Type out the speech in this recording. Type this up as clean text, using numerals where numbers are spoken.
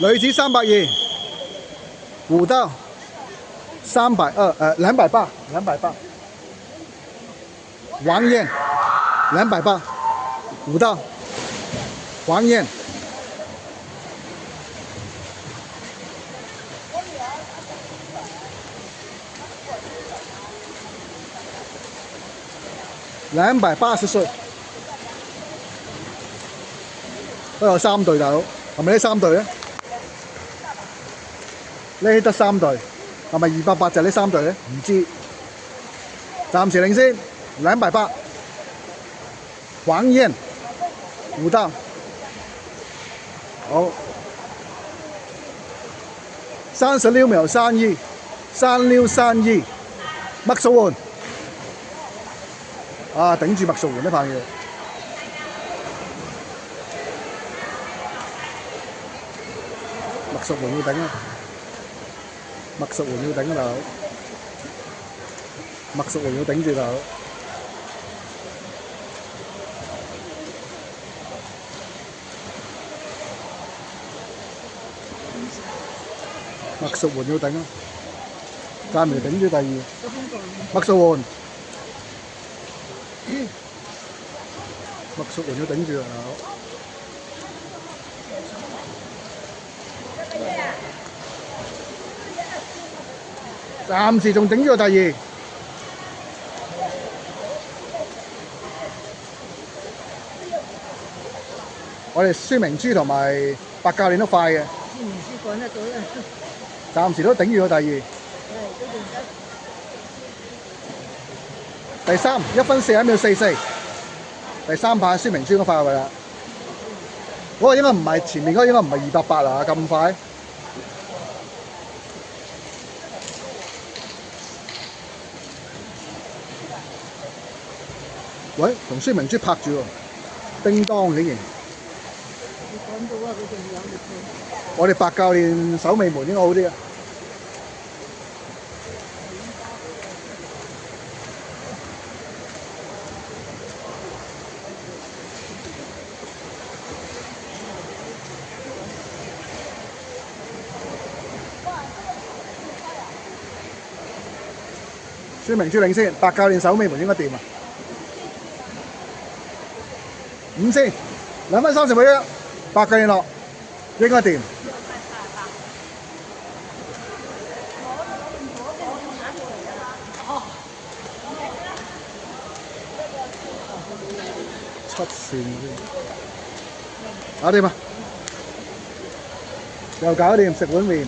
女子320，舞道280，王燕280，舞道王燕。280歲，都有3隊大佬，係咪呢3隊咧？呢得3隊，係咪280就係呢3隊咧？唔知，暫時領先280，王燕舞道，好36秒32，麥淑媛。啊！頂住麥淑媛呢棒嘢，麥淑媛要頂啊！麥淑媛要頂啊，大佬！麥淑媛要頂住大佬！麥淑媛要頂啊！暫時頂住第2，麥淑媛。麥淑媛要頂住啊！暫時仲頂住第2。我哋孫明珠同埋白教練都快嘅。孫明珠趕得到啦。暫時都頂住第2。第3 1分41秒44。第3棒孫明珠嗰塊係咪啦？嗰個應該唔係前面嗰個，應該唔係280啊，咁快。喂，同孫明珠拍住喎，叮當竟然。你趕到啊！佢仲有力氣。我哋白教練守尾門應該好啲啊。孫明珠領先，白教練守尾門應該掂啊！5先，2分30秒1，白教練落，應該掂。7線先，搞掂啊！又搞掂，食碗麵。